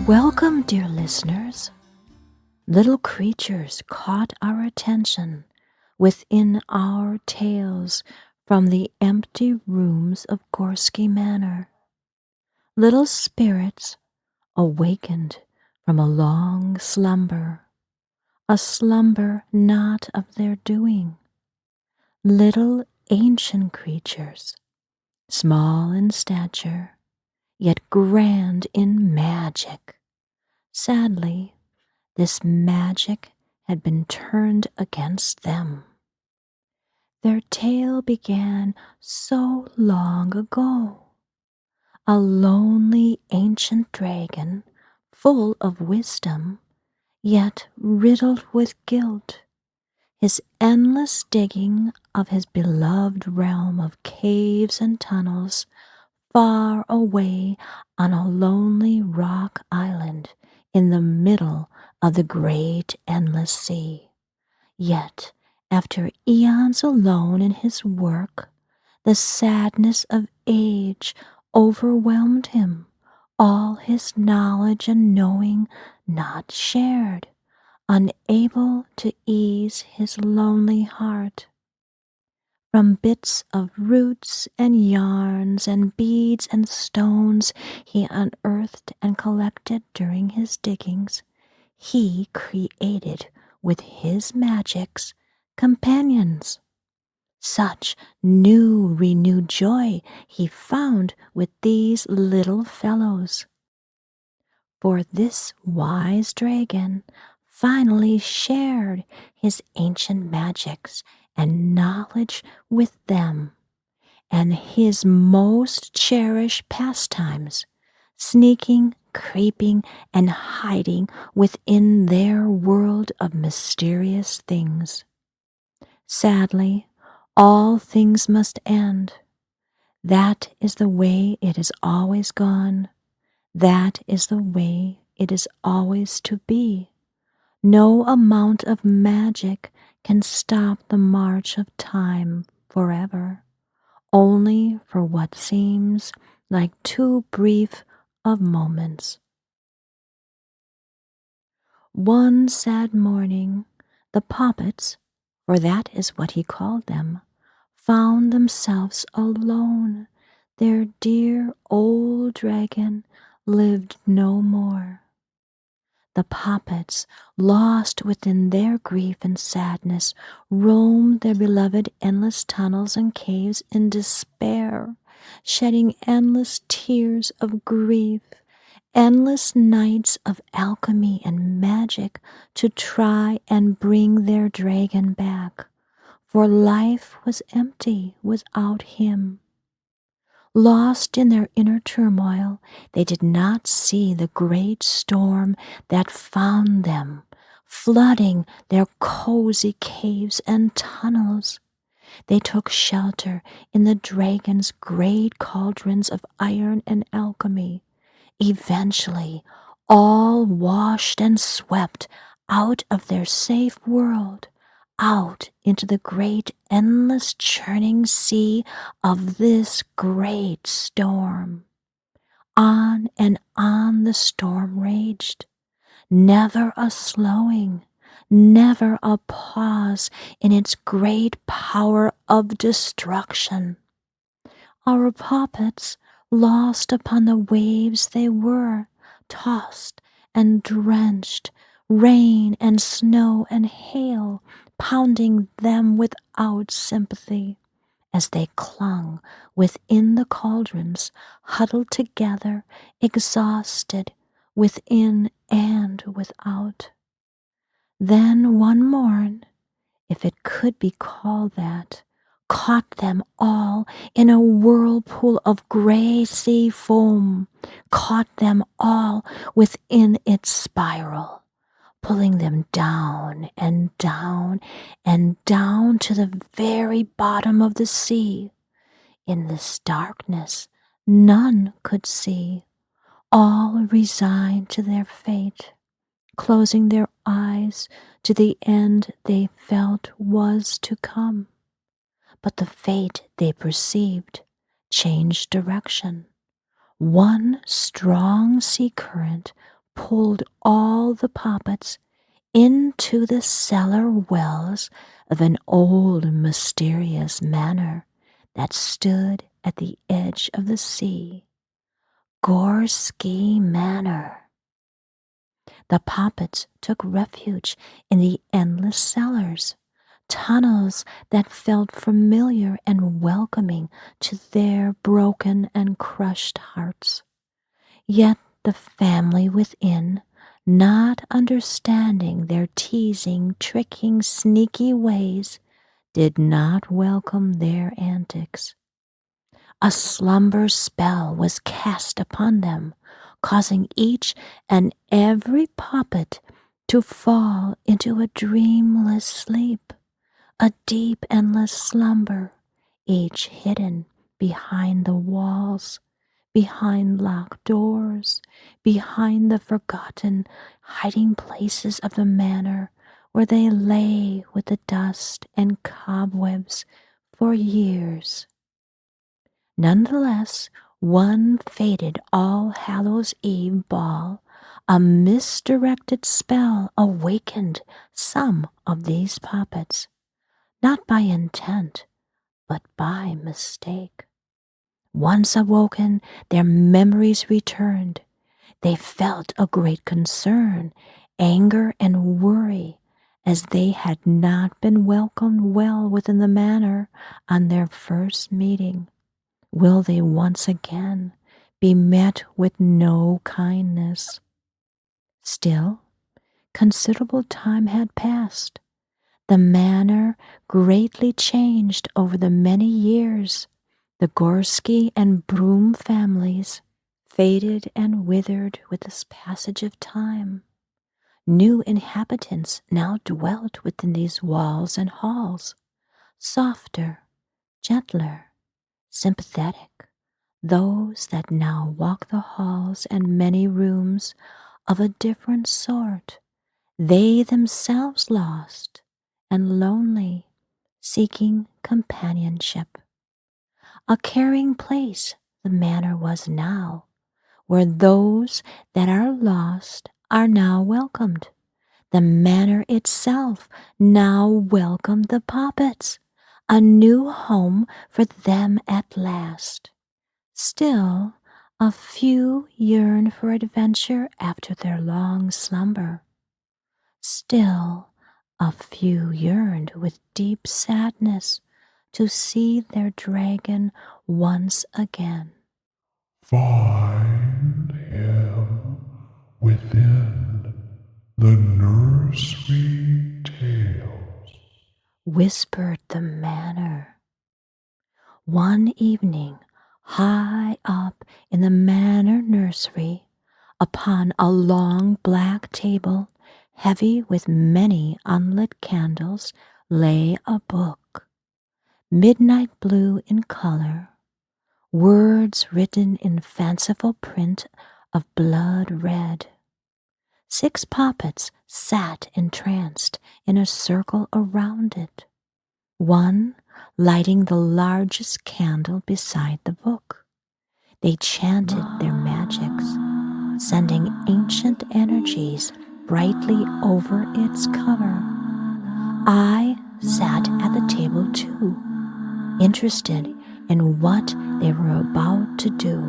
Welcome, dear listeners. Little creatures caught our attention within our tales from the empty rooms of Gorski Manor. Little spirits awakened from a long slumber, a slumber not of their doing. Little ancient creatures, small in stature, yet grand in magic. Sadly, this magic had been turned against them. Their tale began so long ago. A lonely ancient dragon, full of wisdom, yet riddled with guilt. His endless digging of his beloved realm of caves and tunnels far away on a lonely rock island in the middle of the great endless sea. Yet, after eons alone in his work, the sadness of age overwhelmed him, all his knowledge and knowing not shared, unable to ease his lonely heart. From bits of roots and yarns and beads and stones he unearthed and collected during his diggings, he created with his magics companions. Such new renewed joy he found with these little fellows. For this wise dragon finally shared his ancient magics and knowledge with them, and his most cherished pastimes, sneaking, creeping, and hiding within their world of mysterious things. Sadly, all things must end. That is the way it has always gone. That is the way it is always to be. No amount of magic can stop the march of time forever, only for what seems like too brief of moments. One sad morning, the Poppets, for that is what he called them, found themselves alone. Their dear old dragon lived no more. The Poppets, lost within their grief and sadness, roamed their beloved endless tunnels and caves in despair, shedding endless tears of grief, endless nights of alchemy and magic to try and bring their dragon back, for life was empty without him. Lost in their inner turmoil, they did not see the great storm that found them, flooding their cozy caves and tunnels. They took shelter in the dragon's great cauldrons of iron and alchemy. Eventually, all washed and swept out of their safe world, out into the great endless churning sea of this great storm. On and on the storm raged, never a slowing, never a pause in its great power of destruction. Our Poppets, lost upon the waves they were, tossed and drenched, rain and snow and hail pounding them without sympathy, as they clung within the cauldrons, huddled together, exhausted, within and without. Then one morn, if it could be called that, caught them all in a whirlpool of gray sea foam, caught them all within its spiral, pulling them down and down and down to the very bottom of the sea. In this darkness none could see, all resigned to their fate, closing their eyes to the end they felt was to come. But the fate they perceived changed direction. One strong sea current pulled all the Poppets into the cellar wells of an old mysterious manor that stood at the edge of the sea. Gorski Manor. The Poppets took refuge in the endless cellars, tunnels that felt familiar and welcoming to their broken and crushed hearts. Yet the family within, not understanding their teasing, tricking, sneaky ways, did not welcome their antics. A slumber spell was cast upon them, causing each and every Poppet to fall into a dreamless sleep, a deep, endless slumber, each hidden behind the walls, behind locked doors, behind the forgotten hiding places of the manor where they lay with the dust and cobwebs for years. Nonetheless, one fated All Hallows Eve ball, a misdirected spell awakened some of these Poppets, not by intent, but by mistake. Once awoken, their memories returned. They felt a great concern, anger, and worry, as they had not been welcomed well within the manor on their first meeting. Will they once again be met with no kindness? Still, considerable time had passed. The manor greatly changed over the many years. The Gorski and Broom families faded and withered with the passage of time. New inhabitants now dwelt within these walls and halls, softer, gentler, sympathetic, those that now walk the halls and many rooms of a different sort, they themselves lost and lonely, seeking companionship. A caring place the manor was now, where those that are lost are now welcomed. The manor itself now welcomed the Poppets, a new home for them at last. Still, a few yearned for adventure after their long slumber. Still, a few yearned with deep sadness to see their dragon once again. Find him within the nursery tales, Whispered the manor. One evening, high up in the manor nursery, upon a long black table, heavy with many unlit candles, lay a book, midnight blue in color, words written in fanciful print of blood red. 6 Poppets sat entranced in a circle around it, one lighting the largest candle beside the book. They chanted their magics, sending ancient energies brightly over its cover. I sat at the table too, interested in what they were about to do.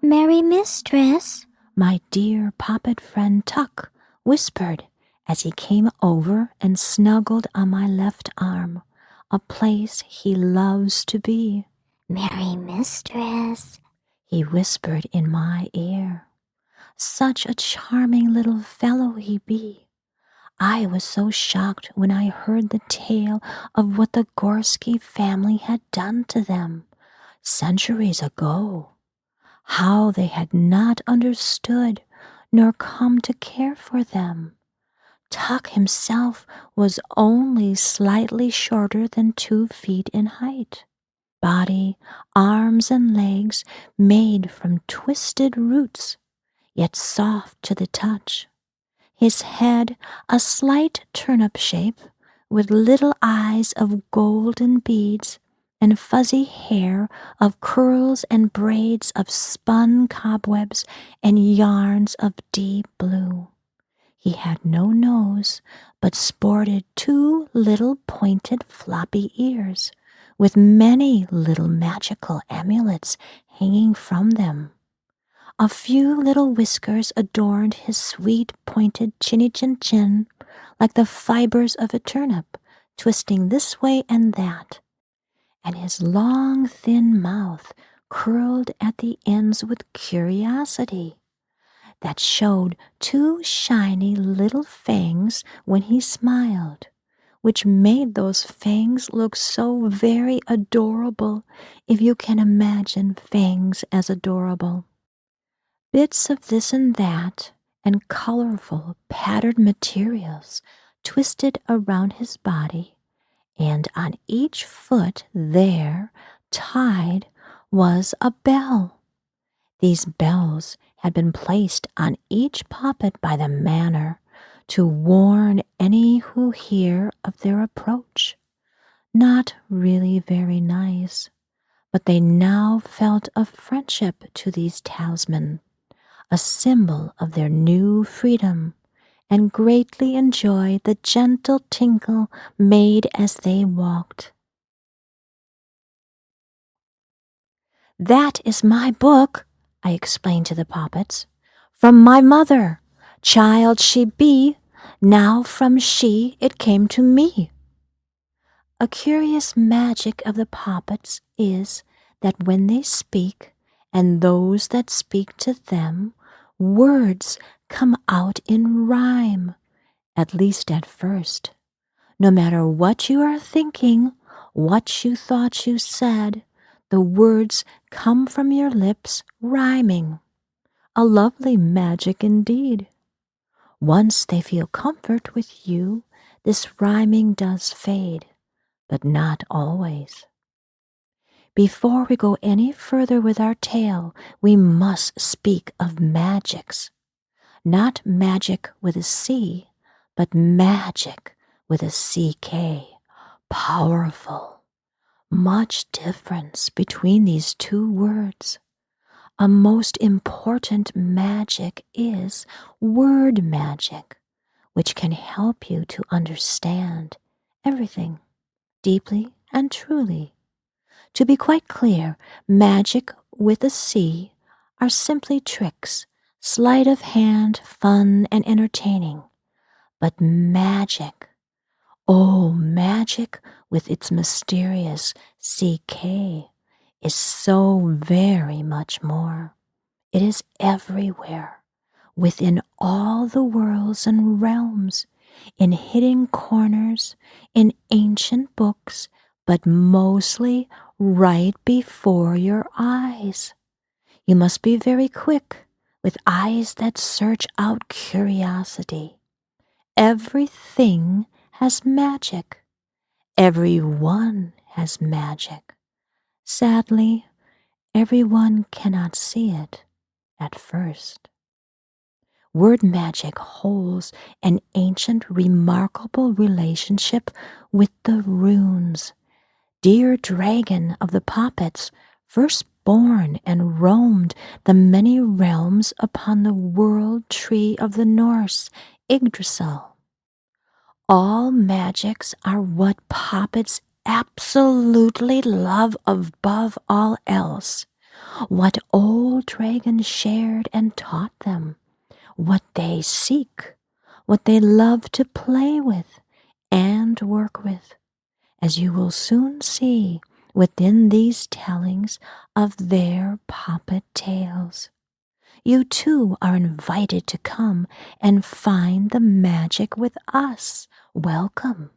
"Merry Mistress," My dear Poppet friend Tuck whispered as he came over and snuggled on my left arm, a place he loves to be. "Merry Mistress," He whispered in my ear. Such a charming little fellow he be. I was so shocked when I heard the tale of what the Gorski family had done to them centuries ago. How they had not understood nor come to care for them. Tuck himself was only slightly shorter than 2 feet in height. Body, arms, and legs made from twisted roots, yet soft to the touch. His head a slight turnip shape, with little eyes of golden beads and fuzzy hair of curls and braids of spun cobwebs and yarns of deep blue. He had no nose, but sported 2 little pointed floppy ears, with many little magical amulets hanging from them. A few little whiskers adorned his sweet pointed chinny-chin-chin, like the fibers of a turnip, twisting this way and that, and his long thin mouth curled at the ends with curiosity that showed 2 shiny little fangs when he smiled, which made those fangs look so very adorable, if you can imagine fangs as adorable. Bits of this and that, and colorful patterned materials twisted around his body, and on each foot there, tied, was a bell. These bells had been placed on each poppet by the Manor to warn any who hear of their approach. Not really very nice, but they now felt a friendship to these talismans, a symbol of their new freedom, and greatly enjoyed the gentle tinkle made as they walked. "That is my book," I explained to the Poppets, "from my mother. Child she be, now from she it came to me." A curious magic of the Poppets is that when they speak, and those that speak to them, words come out in rhyme, at least at first. No matter what you are thinking, what you thought you said, the words come from your lips rhyming. A lovely magic indeed. Once they feel comfort with you, this rhyming does fade, but not always. Before we go any further with our tale, we must speak of magics. Not magic with a C, but magic with a CK. Powerful. Much difference between these 2 words. A most important magic is word magic, which can help you to understand everything deeply and truly. To be quite clear, magic with a C are simply tricks, sleight of hand, fun, and entertaining. But magic, oh, magic with its mysterious CK, is so very much more. It is everywhere, within all the worlds and realms, in hidden corners, in ancient books, but mostly right before your eyes. You must be very quick, with eyes that search out curiosity. Everything has magic. Everyone has magic. Sadly, everyone cannot see it at first. Word magic holds an ancient, remarkable relationship with the runes. Dear dragon of the Poppets, first born and roamed the many realms upon the world tree of the Norse, Yggdrasil. All magics are what Poppets absolutely love above all else, what old dragons shared and taught them, what they seek, what they love to play with and work with, as you will soon see within these tellings of their Poppet tales. You too are invited to come and find the magic with us. Welcome.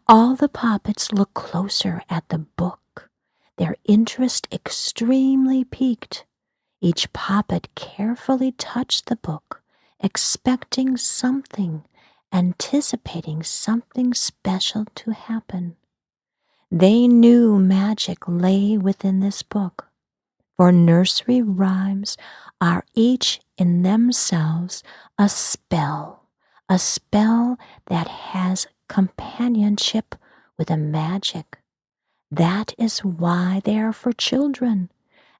All the Poppets look closer at the book, their interest extremely piqued. Each Poppet carefully touched the book, expecting something, anticipating something special to happen. They knew magic lay within this book, for nursery rhymes are each in themselves a spell that has companionship with a magic. That is why they are for children,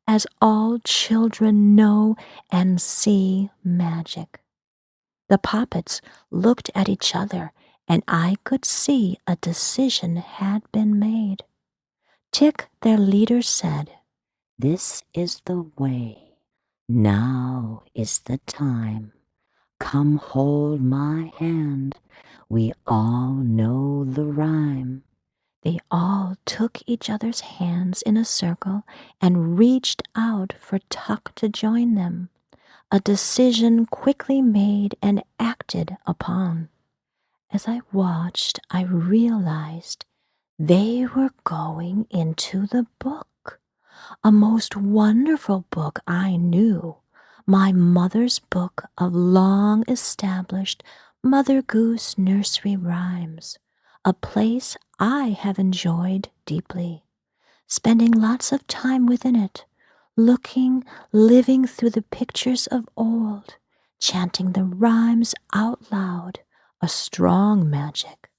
as all children know and see magic. The Poppets looked at each other, and I could see a decision had been made. Tick, their leader, said, "This is the way. Now is the time. Come hold my hand. We all know the rhyme." They all took each other's hands in a circle and reached out for Tuck to join them, a decision quickly made and acted upon. As I watched, I realized they were going into the book, a most wonderful book I knew, my mother's book of long-established Mother Goose Nursery Rhymes, a place I have enjoyed deeply, spending lots of time within it, living through the pictures of old, chanting the rhymes out loud, a strong magic,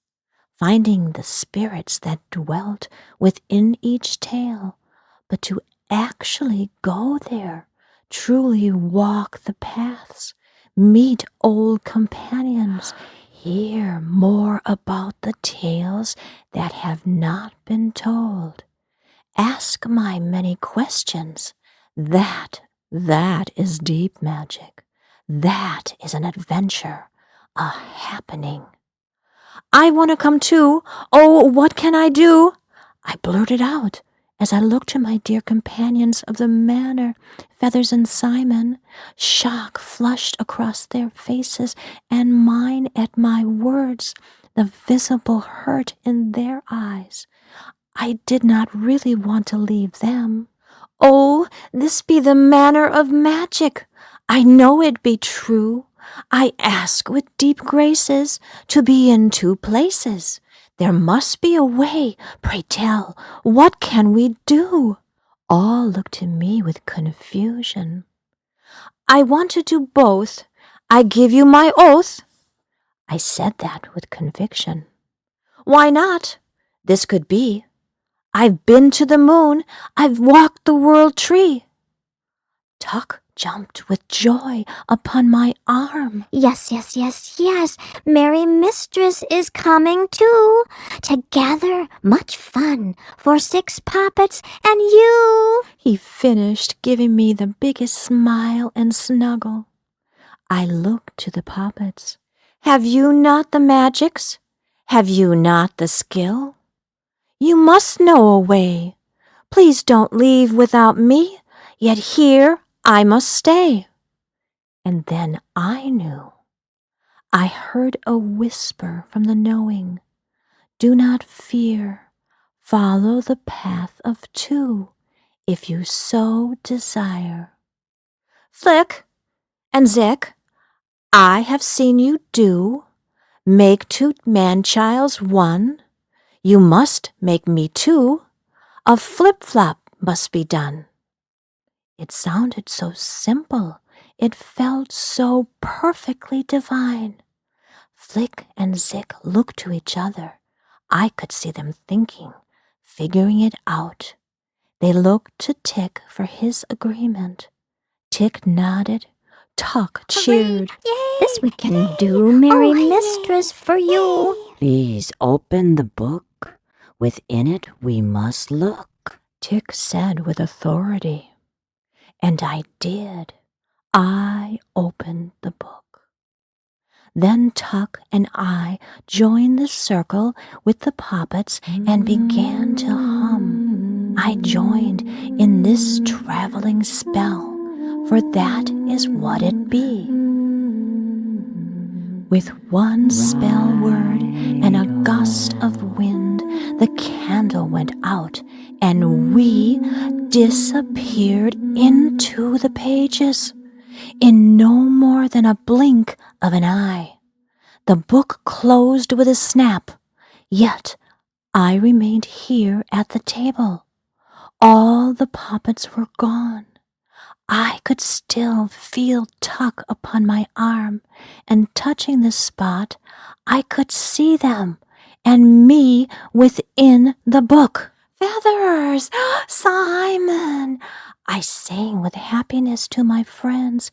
finding the spirits that dwelt within each tale, but to actually go there, truly walk the paths, meet old companions, hear more about the tales that have not been told, ask my many questions. That is deep magic. That is an adventure, a happening. "I want to come too. Oh, what can I do?" I blurted out as I looked to my dear companions of the Manor, Feathers and Simon. Shock flushed across their faces, and mine at my words, the visible hurt in their eyes. I did not really want to leave them. "Oh, this be the manner of magic. I know it be true. I ask with deep graces to be in two places. There must be a way. Pray tell, what can we do?" All looked to me with confusion. "I want to do both. I give you my oath." I said that with conviction. "Why not? This could be. I've been to the moon. I've walked the world tree." Tuck jumped with joy upon my arm. Yes, yes, yes, yes. Merry Mistress is coming too. Together, much fun for 6 Poppets and you. He finished, giving me the biggest smile and snuggle. I looked to the Poppets. "Have you not the magics? Have you not the skill? You must know a way. Please don't leave without me, yet here I must stay." And then I knew. I heard a whisper from the knowing. "Do not fear. Follow the path of two, if you so desire." Flick and Zick, I have seen you do. Make 2 man-childs one. You must make me 2. A flip-flop must be done. It sounded so simple. It felt so perfectly divine. Flick and Zick looked to each other. I could see them thinking, figuring it out. They looked to Tick for his agreement. Tick nodded. Tuck cheered. Yay! This we can do, Merry Mistress, for you. "Please open the book. Within it we must look," Tick said with authority. And I did. I opened the book. Then Tuck and I joined the circle with the Poppets and began to hum. I joined in this traveling spell, for that is what it be. With one spell word and a gust of wind, the candle went out, and we disappeared into the pages. In no more than a blink of an eye, the book closed with a snap, yet I remained here at the table. All the Poppets were gone. I could still feel Tuck upon my arm, and touching the spot, I could see them and me within the book. feathers! Simon! I sang with happiness to my friends.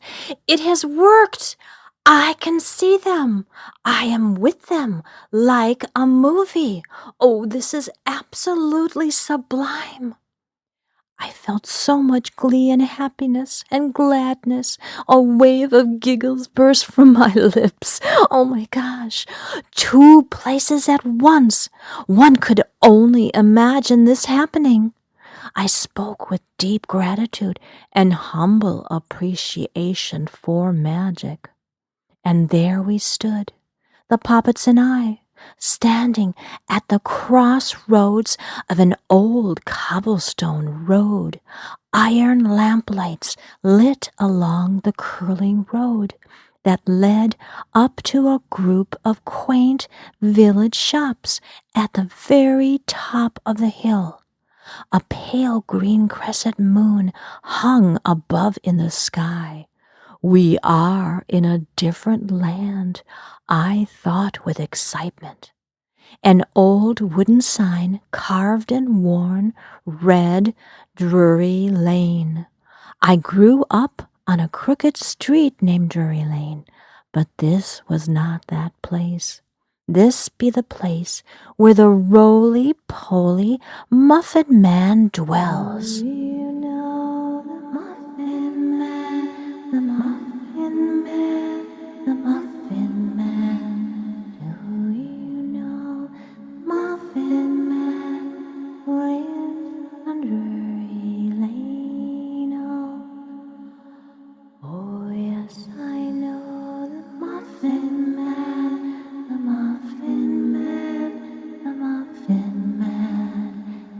It has worked! I can see them. I am with them like a movie. Oh, this is absolutely sublime. I felt so much glee and happiness and gladness. A wave of giggles burst from my lips. Oh my gosh, 2 places at once. One could only imagine this happening. I spoke with deep gratitude and humble appreciation for magic. And there we stood, the Poppets and I, standing at the crossroads of an old cobblestone road. Iron lamplights lit along the curling road that led up to a group of quaint village shops at the very top of the hill. A pale green crescent moon hung above in the sky. We are in a different land, I thought with excitement. An old wooden sign, carved and worn, read Drury Lane. I grew up on a crooked street named Drury Lane, but this was not that place. This be the place where the roly-poly Muffin Man dwells. You know the Muffin Man, the Muffin Man, the Muffin Man. Do you know Muffin Man who lives on Drury Lane? Oh, yes, I know the Muffin Man, the Muffin Man, the Muffin Man.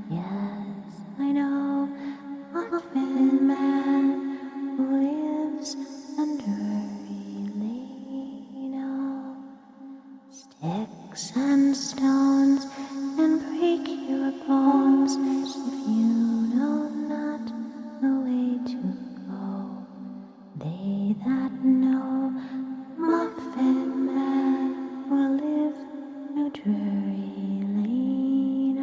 Yes, I know Muffin Man who lives on Drury Lane. Sticks and stones and break your bones if you know not the way to go. They that know Muffin Man will live no Drury Lane.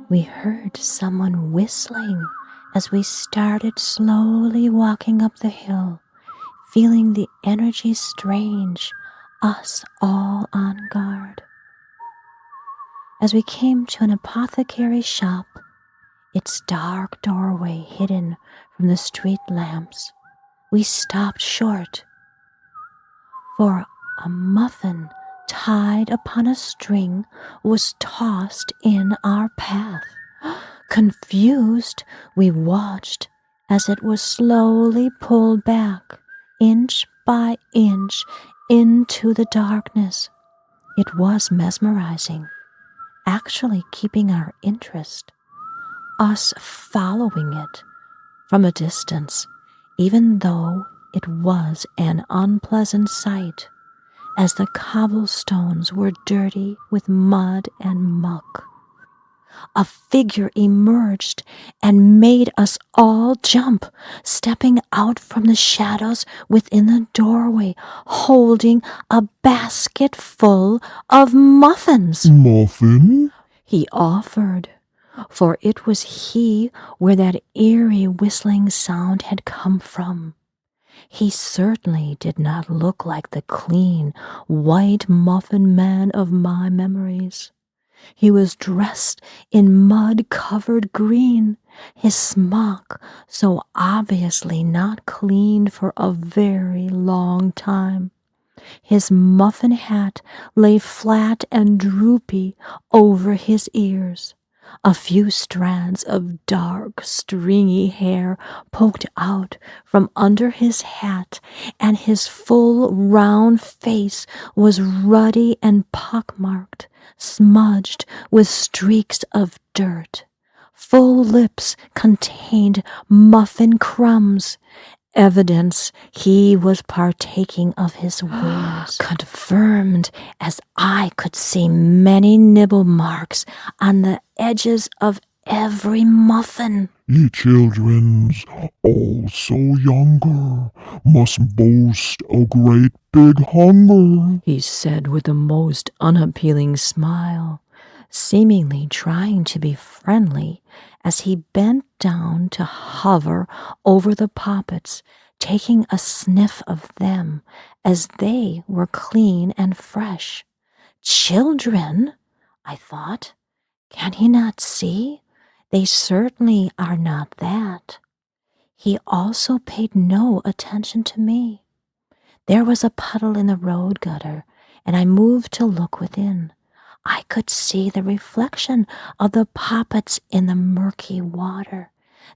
We heard someone whistling as we started slowly walking up the hill, feeling the energy strange, us all on guard. As we came to an apothecary's shop, its dark doorway hidden from the street lamps, we stopped short, for a muffin tied upon a string was tossed in our path. Confused, we watched as it was slowly pulled back, inch by inch, into the darkness. It was mesmerizing, actually keeping our interest, us following it from a distance, even though it was an unpleasant sight, as the cobblestones were dirty with mud and muck. A figure emerged and made us all jump, stepping out from the shadows within the doorway, holding a basket full of muffins. Muffin? He offered, for it was he where that eerie whistling sound had come from. He certainly did not look like the clean, white Muffin Man of my memories. He was dressed in mud-covered green, his smock so obviously not cleaned for a very long time. His muffin hat lay flat and droopy over his ears. A few strands of dark, stringy hair poked out from under his hat, and his full, round face was ruddy and pockmarked, smudged with streaks of dirt. Full lips contained muffin crumbs, evidence he was partaking of his wares, confirmed as I could see many nibble marks on the edges of every muffin. Ye childrens, all so younger, must boast a great big hunger, He said with a most unappealing smile. seemingly trying to be friendly as he bent down to hover over the Poppets, taking a sniff of them as they were clean and fresh. Children, I thought. Can he not see? They certainly are not that. He also paid no attention to me. There was a puddle in the road gutter, and I moved to look within. I could see the reflection of the Poppets in the murky water.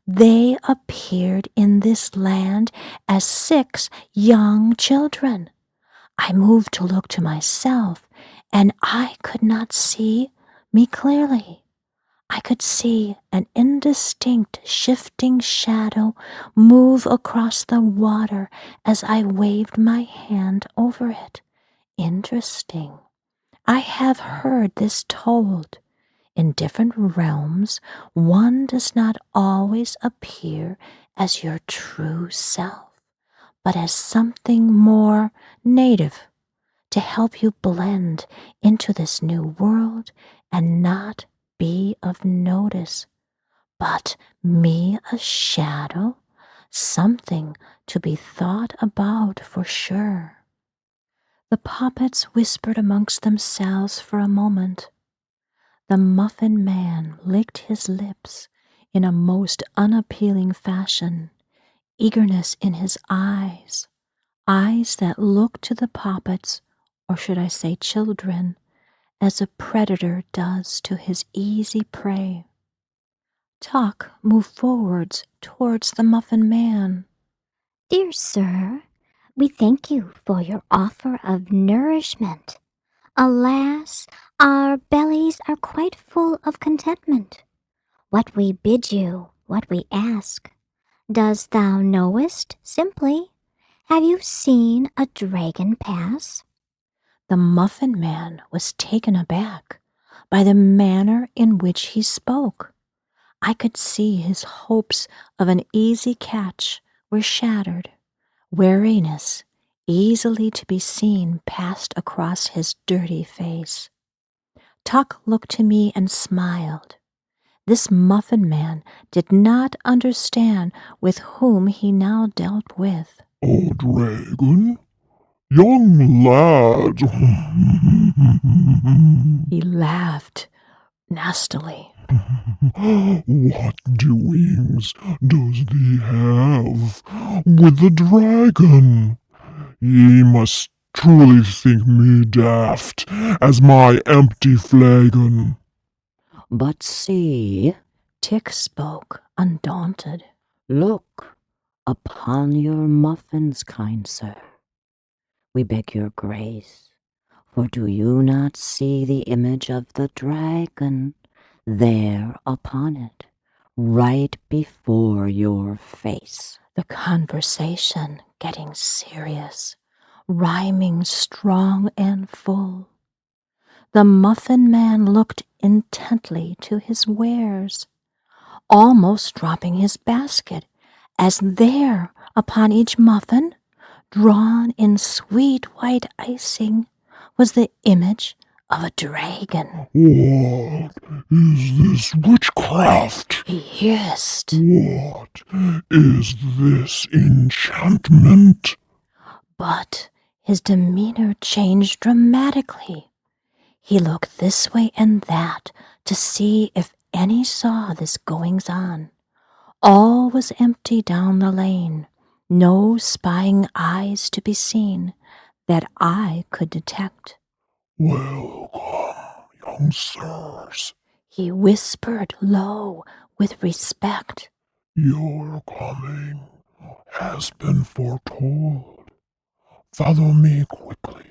They appeared in this land as 6 young children. I moved to look to myself, and I could not see me clearly. I could see an indistinct shifting shadow move across the water as I waved my hand over it. Interesting. I have heard this told. In different realms, one does not always appear as your true self, but as something more native to help you blend into this new world and not be of notice. But me a shadow? Something to be thought about for sure. The Poppets whispered amongst themselves for a moment. The Muffin Man licked his lips in a most unappealing fashion, eagerness in his eyes that looked to the Poppets, or should I say children, as a predator does to his easy prey. Tuck moved forwards towards the Muffin Man. Dear sir, we thank you for your offer of nourishment. Alas, our bellies are quite full of contentment. What we bid you, what we ask. Dost thou knowest, simply? Have you seen a dragon pass? The Muffin Man was taken aback by the manner in which he spoke. I could see his hopes of an easy catch were shattered. Wariness, easily to be seen, passed across his dirty face. Tuck looked to me and smiled. This Muffin Man did not understand with whom he now dealt with. A dragon? Young lad. He laughed nastily. What doings does thee have with the dragon? Ye must truly think me daft as my empty flagon. But see, Tick spoke, undaunted. Look upon your muffins, kind sir. We beg your grace, for do you not see the image of the dragon there upon it, right before your face? The conversation getting serious, rhyming strong and full. The Muffin Man looked intently to his wares, almost dropping his basket, as there upon each muffin, drawn in sweet white icing, was the image of a dragon. What is this witchcraft? He hissed. What is this enchantment? But his demeanor changed dramatically. He looked this way and that to see if any saw this goings-on. All was empty down the lane, no spying eyes to be seen that I could detect. Welcome, young sirs. He whispered low with respect. Your coming has been foretold. Follow me quickly,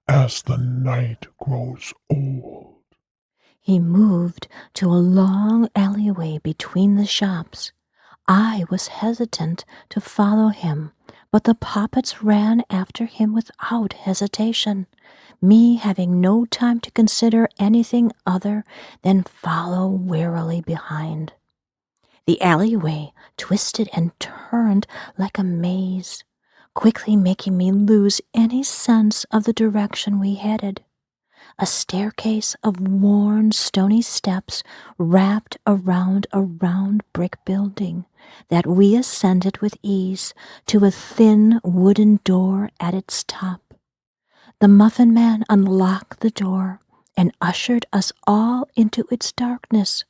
as the night grows old. He moved to a long alleyway between the shops. I was hesitant to follow him, but the Poppets ran after him without hesitation, me having no time to consider anything other than follow warily behind. The alleyway twisted and turned like a maze, quickly making me lose any sense of the direction we headed. a staircase of worn stony steps wrapped around a round brick building that we ascended with ease to a thin wooden door at its top. The Muffin Man unlocked the door and ushered us all into its darkness,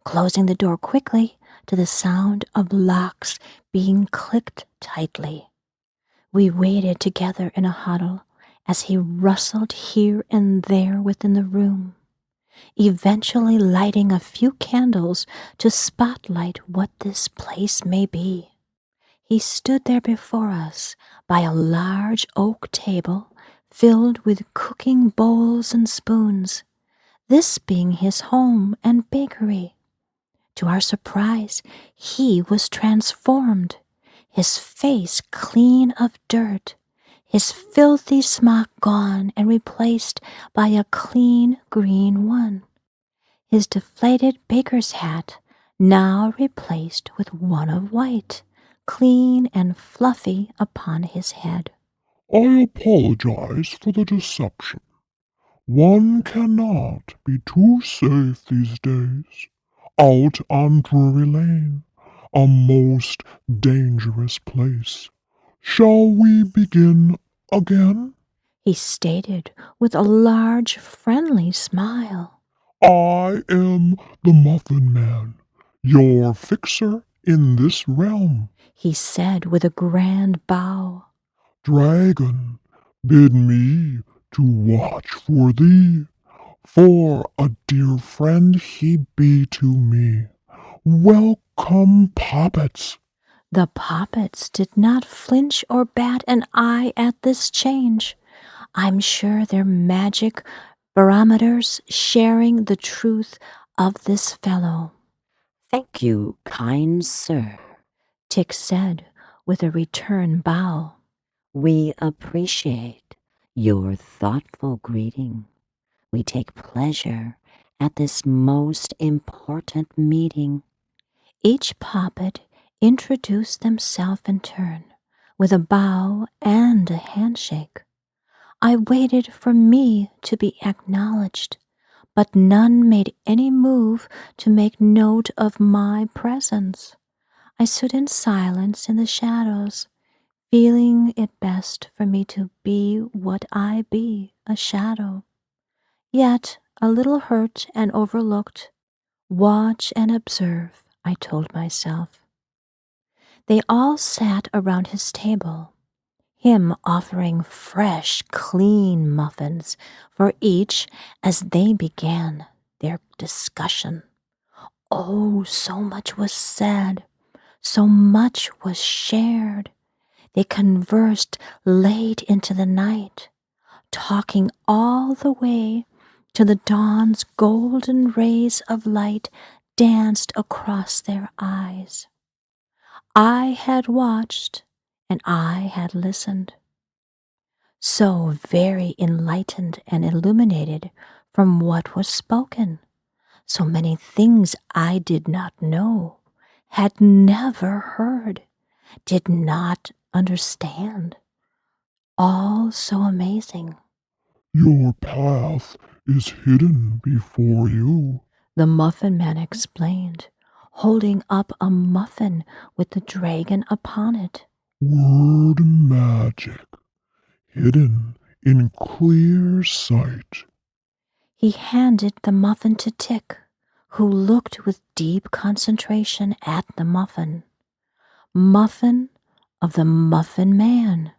closing the door quickly to the sound of locks being clicked tightly. We waited together in a huddle as he rustled here and there within the room, eventually lighting a few candles to spotlight what this place may be. He stood there before us by a large oak table filled with cooking bowls and spoons, this being his home and bakery. To our surprise, he was transformed, his face clean of dirt, his filthy smock gone and replaced by a clean green one, his deflated baker's hat now replaced with one of white, clean and fluffy upon his head. I apologize for the deception. One cannot be too safe these days. Out on Drury Lane, a most dangerous place. Shall we begin again? He stated with a large, friendly smile. I am the Muffin Man, your fixer in this realm. He said with a grand bow. Dragon, bid me to watch for thee, for a dear friend he be to me. Welcome, Poppets. The Poppets did not flinch or bat an eye at this change. I'm sure their magic barometers sharing the truth of this fellow. Thank you, kind sir, Tick said with a return bow. we appreciate your thoughtful greeting. We take pleasure at this most important meeting. Each Poppet introduced themselves in turn with a bow and a handshake. I waited for me to be acknowledged, but none made any move to make note of my presence. I stood in silence in the shadows, feeling it best for me to be what I be, a shadow. Yet a little hurt and overlooked. Watch and observe, I told myself. They all sat around his table, him offering fresh, clean muffins for each as they began their discussion. Oh, so much was said, so much was shared. They conversed late into the night, talking all the way till the dawn's golden rays of light danced across their eyes. I had watched and I had listened, so very enlightened and illuminated from what was spoken. So many things I did not know, had never heard, did not understand. All so amazing. Your path is hidden before you. The Muffin Man explained, holding up a muffin with the dragon upon it. Word magic, hidden in clear sight. He handed the muffin to Tick, who looked with deep concentration at the muffin. Muffin of the Muffin Man.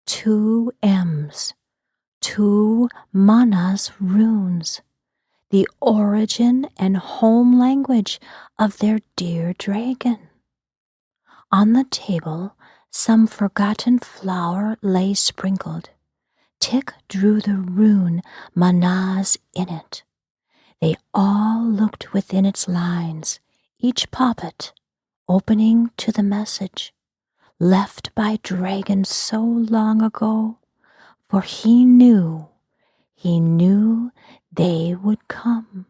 2 M's, 2 manas runes, the origin and home language of their dear dragon. On the table, some forgotten flower lay sprinkled. Tick drew the rune manas in it. They all looked within its lines, each poppet opening to the message left by dragon so long ago, for he knew they would come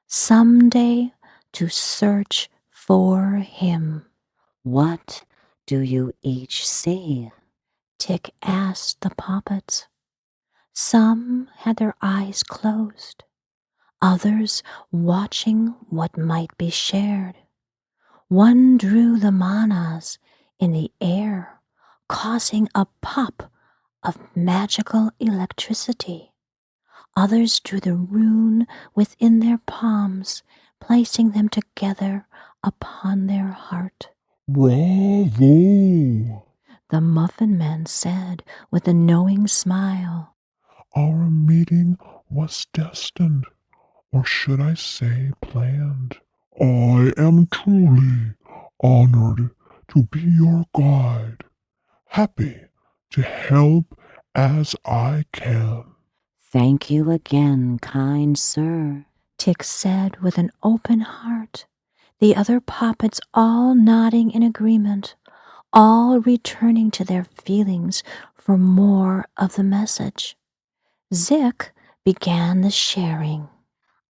someday to search for him. What do you each see? Tick asked the Poppets. Some had their eyes closed, others watching what might be shared. One drew the manas in the air, causing a pop of magical electricity. Others drew the rune within their palms, placing them together upon their heart. Bravo! The Muffin Man said with a knowing smile. Our meeting was destined, or should I say planned. I am truly honored to be your guide, happy to help as I can. Thank you again, kind sir. Tick said with an open heart, the other Poppets all nodding in agreement, all returning to their feelings for more of the message. Zick began the sharing.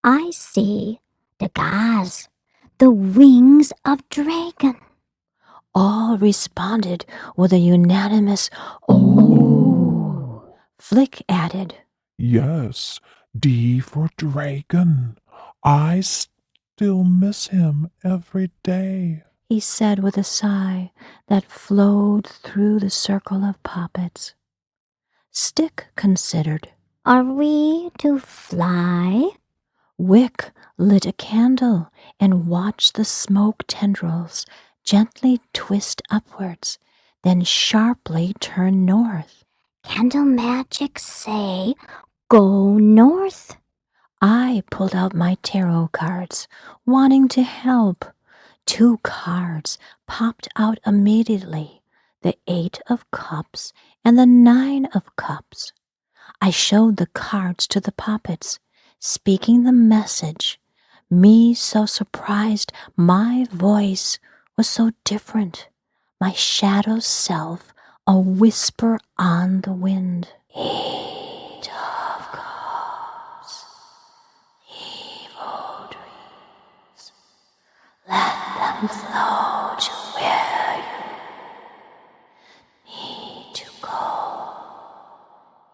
I see the gaz, the wings of dragon. All responded with a unanimous "Oh." Flick added, Yes, D for dragon. I still miss him every day. he said with a sigh that flowed through the circle of Poppets. Stick considered. Are we to fly? Wick lit a candle and watched the smoke tendrils gently twist upwards, then sharply turn north. Candle magic say, go north. I pulled out my tarot cards, wanting to help. 2 cards popped out immediately, the 8 of Cups and the 9 of Cups. I showed the cards to the Poppets, speaking the message. Me so surprised my voice was so different, my shadow self a whisper on the wind. 8 of Cups, evil dreams, let them flow to where you need to go.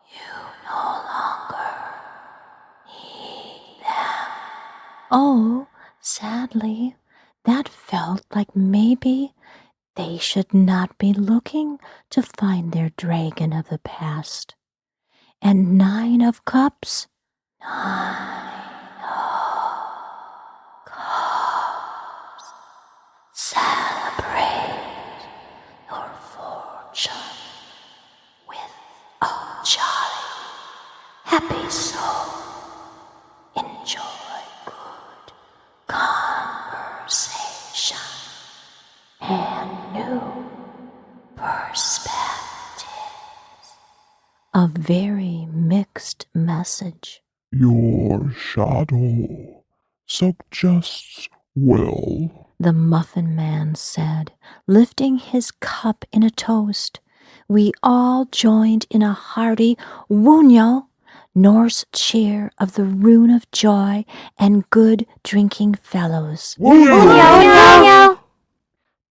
You no longer need them. Oh, sadly, that felt like maybe they should not be looking to find their dragon of the past. And 9 of Cups, 9 of Cups, celebrate your fortune with a jolly, happy soul. Enjoy good conversation and new perspectives. A very mixed message. Your shadow suggests well. The Muffin Man said, lifting his cup in a toast. We all joined in a hearty Wunyo, Norse cheer of the rune of joy and good drinking fellows. Yo.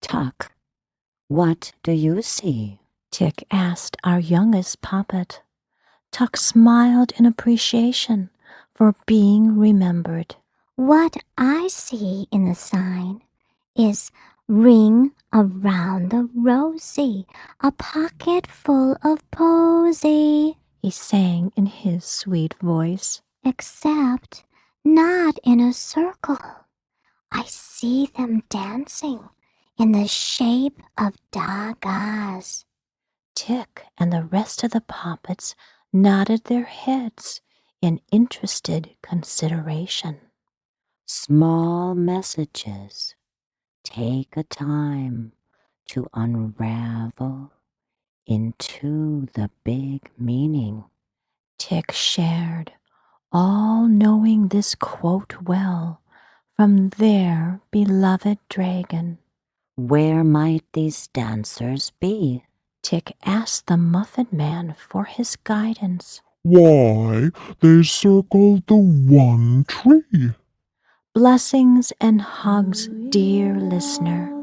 Tuck, what do you see? Tick asked our youngest Poppet. Tuck smiled in appreciation for being remembered. What I see in the sign is ring around the rosy, a pocket full of posy. He sang in his sweet voice. Except not in a circle. I see them dancing in the shape of dagas. Tick and the rest of the Poppets nodded their heads in interested consideration. Small messages. Take a time to unravel into the big meaning. Tick shared, all knowing this quote well from their beloved dragon. Where might these dancers be? Tick asked the Muffin Man for his guidance. Why, they circled the one tree. Blessings and hugs, dear listener.